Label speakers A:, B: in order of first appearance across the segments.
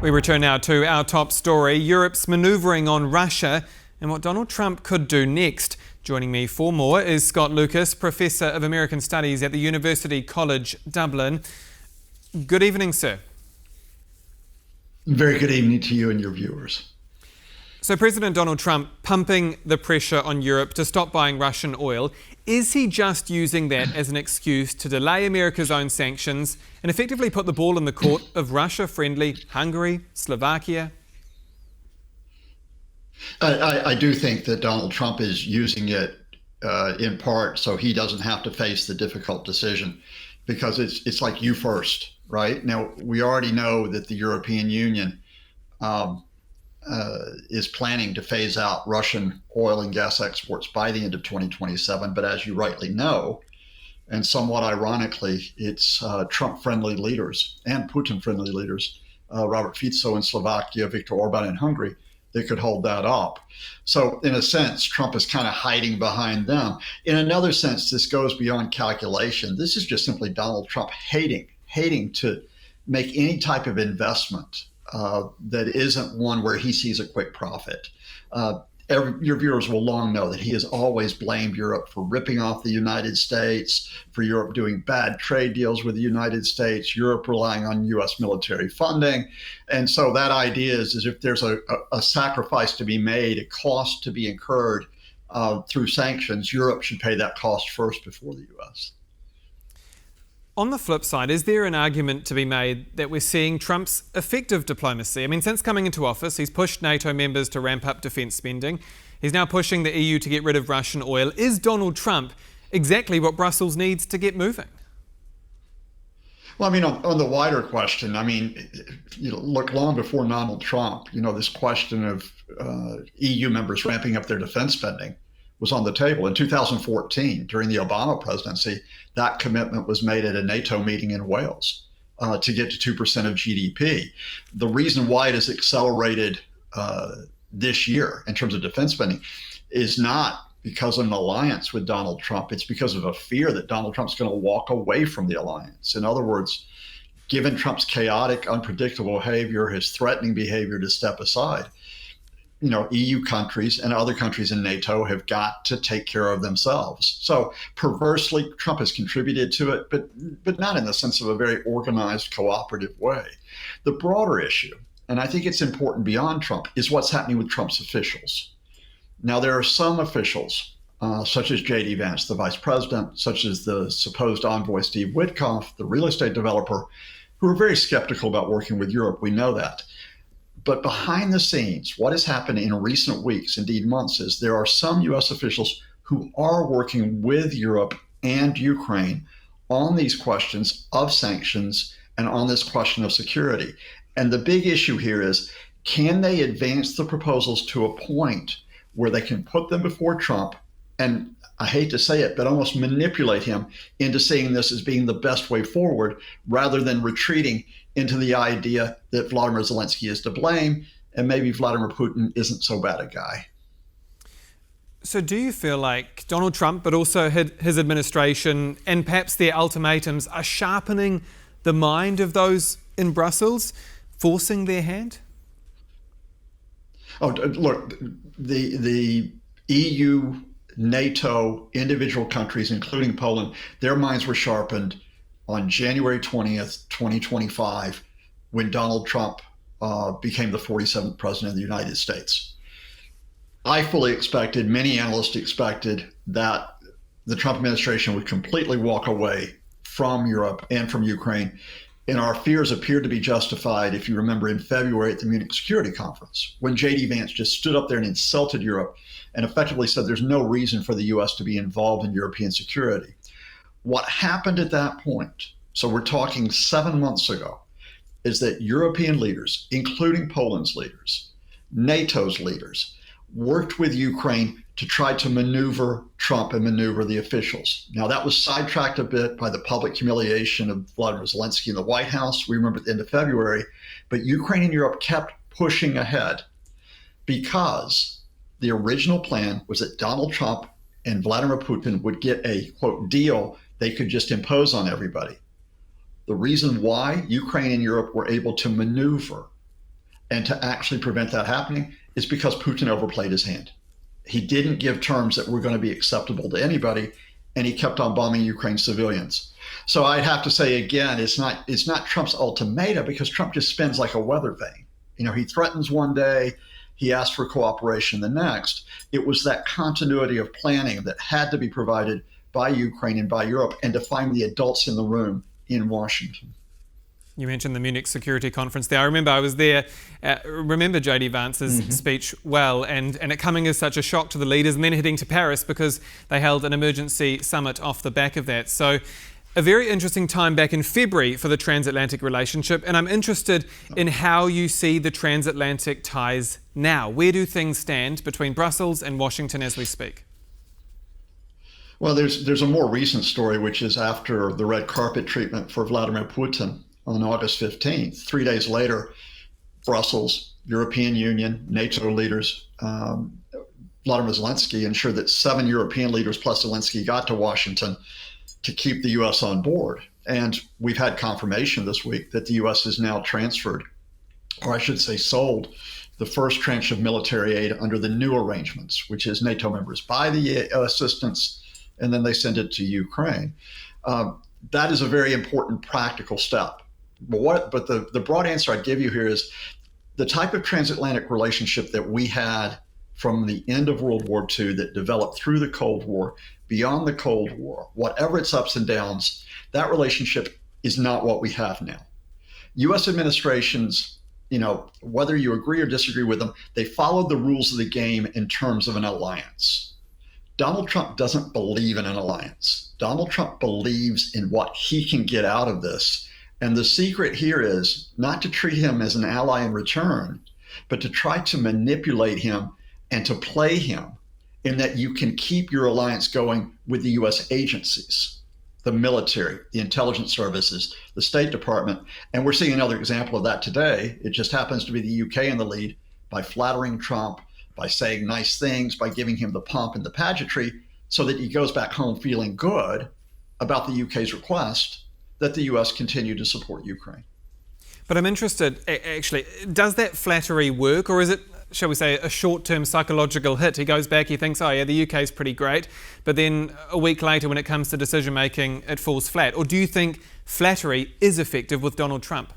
A: We return now to our top story, Europe's manoeuvring on Russia and what Donald Trump could do next. Joining me for more is Scott Lucas, Professor of American Studies at the University College Dublin. Good evening, sir.
B: Very good evening to you and your viewers.
A: So President Donald Trump pumping the pressure on Europe to stop buying Russian oil. Is he just using that as an excuse to delay America's own sanctions and effectively put the ball in the court of Russia-friendly Hungary, Slovakia?
B: I do think that Donald Trump is using it in part so he doesn't have to face the difficult decision, because it's like you first, right? Now, we already know that the European Union is planning to phase out Russian oil and gas exports by the end of 2027. But as you rightly know, and somewhat ironically, it's Trump-friendly leaders and Putin-friendly leaders, Robert Fico in Slovakia, Viktor Orban in Hungary, that could hold that up. So in a sense, Trump is kind of hiding behind them. In another sense, this goes beyond calculation. This is just simply Donald Trump hating to make any type of investment that isn't one where he sees a quick profit. Your viewers will long know that he has always blamed Europe for ripping off the United States, for Europe doing bad trade deals with the United States, Europe relying on U.S. military funding. And so that idea is if there's a sacrifice to be made, a cost to be incurred through sanctions, Europe should pay that cost first before the U.S.
A: On the flip side, is there an argument to be made that we're seeing Trump's effective diplomacy? I mean, since coming into office, he's pushed NATO members to ramp up defence spending. He's now pushing the EU to get rid of Russian oil. Is Donald Trump exactly what Brussels needs to get moving?
B: Well, I mean, on the wider question, I mean, look, long before Donald Trump, this question of EU members ramping up their defense spending was on the table. In 2014, during the Obama presidency, that commitment was made at a NATO meeting in Wales to get to 2% of GDP. The reason why it has accelerated this year in terms of defense spending is not because of an alliance with Donald Trump. It's because of a fear that Donald Trump's going to walk away from the alliance. In other words, given Trump's chaotic, unpredictable behavior, his threatening behavior to step aside, EU countries and other countries in NATO have got to take care of themselves. So perversely, Trump has contributed to it, but not in the sense of a very organized, cooperative way. The broader issue, and I think it's important beyond Trump, is what's happening with Trump's officials. Now, there are some officials, such as J.D. Vance, the vice president, such as the supposed envoy Steve Witkoff, the real estate developer, who are very skeptical about working with Europe. We know that. But behind the scenes, what has happened in recent weeks, indeed months, is there are some U.S. officials who are working with Europe and Ukraine on these questions of sanctions and on this question of security. And the big issue here is, can they advance the proposals to a point where they can put them before Trump and, I hate to say it, but almost manipulate him into seeing this as being the best way forward, rather than retreating into the idea that Vladimir Zelensky is to blame and maybe Vladimir Putin isn't so bad a guy.
A: So do you feel like Donald Trump, but also his administration and perhaps their ultimatums, are sharpening the mind of those in Brussels, forcing their hand?
B: Oh, look, the EU, NATO, individual countries, including Poland, their minds were sharpened on January 20th, 2025, when Donald Trump became the 47th president of the United States. I fully expected, many analysts expected, that the Trump administration would completely walk away from Europe and from Ukraine. And our fears appeared to be justified, if you remember, in February at the Munich Security Conference, when J.D. Vance just stood up there and insulted Europe and effectively said there's no reason for the U.S. to be involved in European security. What happened at that point, so we're talking 7 months ago, is that European leaders, including Poland's leaders, NATO's leaders, worked with Ukraine to try to maneuver Trump and maneuver the officials. Now, that was sidetracked a bit by the public humiliation of Vladimir Zelensky in the White House. We remember at the end of February, but Ukraine and Europe kept pushing ahead because the original plan was that Donald Trump and Vladimir Putin would get a, quote, deal they could just impose on everybody. The reason why Ukraine and Europe were able to maneuver and to actually prevent that happening is because Putin overplayed his hand. He didn't give terms that were going to be acceptable to anybody, and he kept on bombing Ukraine civilians. So I'd have to say again, it's not Trump's ultimatum, because Trump just spins like a weather vane. He threatens one day, he asks for cooperation the next. It was that continuity of planning that had to be provided by Ukraine and by Europe, and to find the adults in the room in Washington.
A: You mentioned the Munich Security Conference there. I remember I was there, remember J.D. Vance's speech well, and it coming as such a shock to the leaders, and then heading to Paris because they held an emergency summit off the back of that. So a very interesting time back in February for the transatlantic relationship, and I'm interested in how you see the transatlantic ties now. Where do things stand between Brussels and Washington as we speak?
B: Well, there's a more recent story, which is after the red carpet treatment for Vladimir Putin on August 15th. 3 days later, Brussels, European Union, NATO leaders, Vladimir Zelensky ensured that 7 European leaders plus Zelensky got to Washington to keep the U.S. on board. And we've had confirmation this week that the U.S. has now transferred, or I should say sold, the first tranche of military aid under the new arrangements, which is NATO members buy the assistance and then they send it to Ukraine. That is a very important practical step. But the broad answer I'd give you here is the type of transatlantic relationship that we had from the end of World War II that developed through the Cold War, beyond the Cold War, whatever its ups and downs, that relationship is not what we have now. U.S. administrations, whether you agree or disagree with them, they followed the rules of the game in terms of an alliance. Donald Trump doesn't believe in an alliance. Donald Trump believes in what he can get out of this. And the secret here is not to treat him as an ally in return, but to try to manipulate him and to play him in that you can keep your alliance going with the U.S. agencies, the military, the intelligence services, the State Department. And we're seeing another example of that today. It just happens to be the UK in the lead by flattering Trump, by saying nice things, by giving him the pomp and the pageantry, so that he goes back home feeling good about the UK's request that the US continue to support Ukraine.
A: But I'm interested, actually, does that flattery work, or is it, shall we say, a short-term psychological hit? He goes back, he thinks, oh yeah, the UK's pretty great, but then a week later when it comes to decision-making, it falls flat. Or do you think flattery is effective with Donald Trump?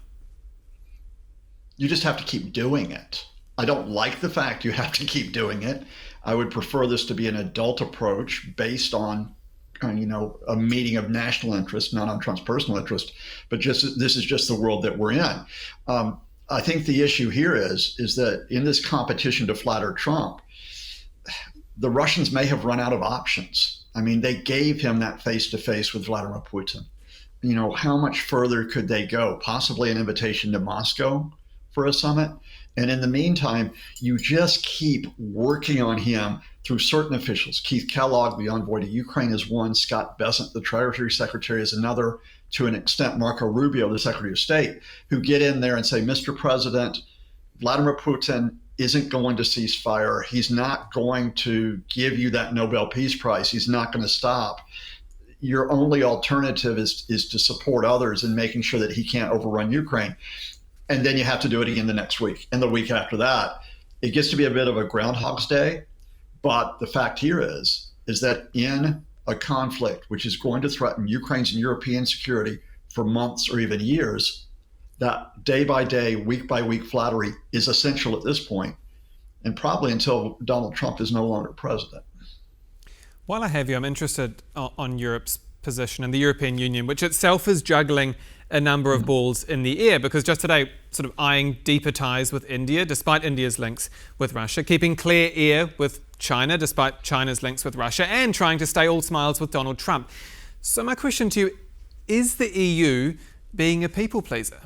B: You just have to keep doing it. I don't like the fact you have to keep doing it. I would prefer this to be an adult approach based on a meeting of national interest, not on Trump's personal interest, but just this is just the world that we're in. I think the issue here is that in this competition to flatter Trump, the Russians may have run out of options. I mean, they gave him that face-to-face with Vladimir Putin. How much further could they go? Possibly an invitation to Moscow for a summit. And in the meantime, you just keep working on him through certain officials. Keith Kellogg, the envoy to Ukraine, is one. Scott Bessent, the Treasury Secretary, is another. To an extent, Marco Rubio, the Secretary of State, who get in there and say, Mr. President, Vladimir Putin isn't going to cease fire. He's not going to give you that Nobel Peace Prize. He's not going to stop. Your only alternative is to support others in making sure that he can't overrun Ukraine. And then you have to do it again the next week. And the week after that, it gets to be a bit of a Groundhog's Day. But the fact here is that in a conflict which is going to threaten Ukraine's and European security for months or even years, that day by day, week by week flattery is essential at this point, and probably until Donald Trump is no longer president.
A: While I have you, I'm interested on Europe's position and the European Union, which itself is juggling a number of balls in the air, because just today sort of eyeing deeper ties with India, despite India's links with Russia, keeping clear air with China, despite China's links with Russia, and trying to stay all smiles with Donald Trump. So my question to you, is the EU being a people pleaser?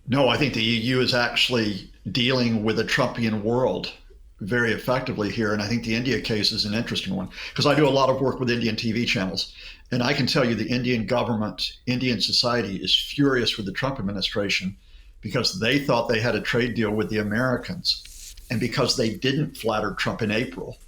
B: No, I think the EU is actually dealing with a Trumpian world very effectively here. And I think the India case is an interesting one, because I do a lot of work with Indian TV channels. And I can tell you the Indian government, Indian society is furious with the Trump administration because they thought they had a trade deal with the Americans. And because they didn't flatter Trump in April,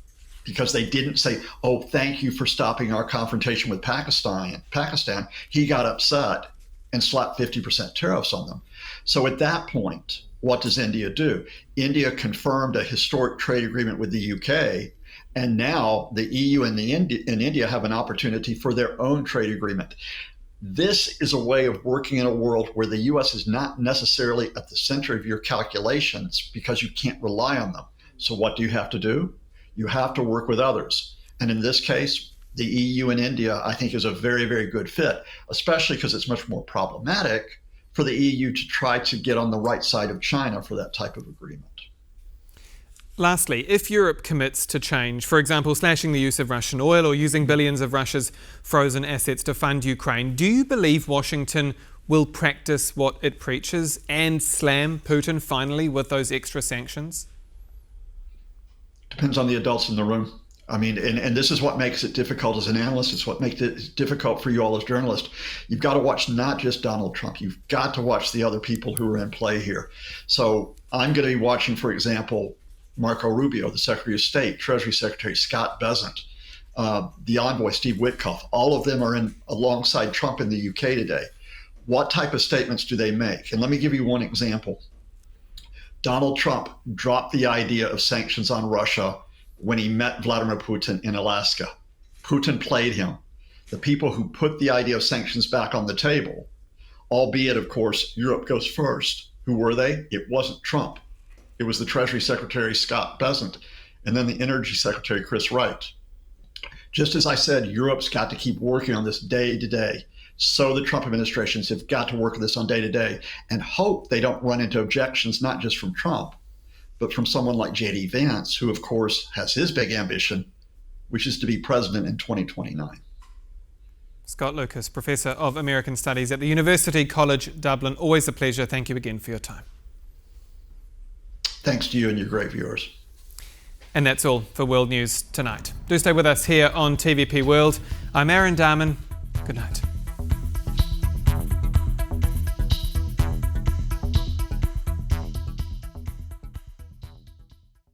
B: because they didn't say, oh, thank you for stopping our confrontation with Pakistan, he got upset and slap 50% tariffs on them. So at that point, what does India do? India confirmed a historic trade agreement with the UK, and now the EU and India have an opportunity for their own trade agreement. This is a way of working in a world where the US is not necessarily at the center of your calculations because you can't rely on them. So what do you have to do? You have to work with others. And in this case, the EU and India, I think, is a very, very good fit, especially because it's much more problematic for the EU to try to get on the right side of China for that type of agreement.
A: Lastly, if Europe commits to change, for example, slashing the use of Russian oil or using billions of Russia's frozen assets to fund Ukraine, do you believe Washington will practice what it preaches and slam Putin finally with those extra sanctions?
B: Depends on the adults in the room. I mean, and this is what makes it difficult as an analyst. It's what makes it difficult for you all as journalists. You've got to watch not just Donald Trump. You've got to watch the other people who are in play here. So I'm going to be watching, for example, Marco Rubio, the Secretary of State, Treasury Secretary Scott Bessent, the envoy Steve Witkoff. All of them are in alongside Trump in the UK today. What type of statements do they make? And let me give you one example. Donald Trump dropped the idea of sanctions on Russia when he met Vladimir Putin in Alaska. Putin played him. The people who put the idea of sanctions back on the table, albeit, of course, Europe goes first. Who were they? It wasn't Trump. It was the Treasury Secretary, Scott Bessent, and then the Energy Secretary, Chris Wright. Just as I said, Europe's got to keep working on this day to day. So the Trump administrations have got to work on this on day to day and hope they don't run into objections, not just from Trump, but from someone like J.D. Vance, who, of course, has his big ambition, which is to be president in 2029.
A: Scott Lucas, Professor of American Studies at the University College Dublin. Always a pleasure. Thank you again for your time.
B: Thanks to you and your great viewers.
A: And that's all for World News tonight. Do stay with us here on TVP World. I'm Aaron Darman. Good night.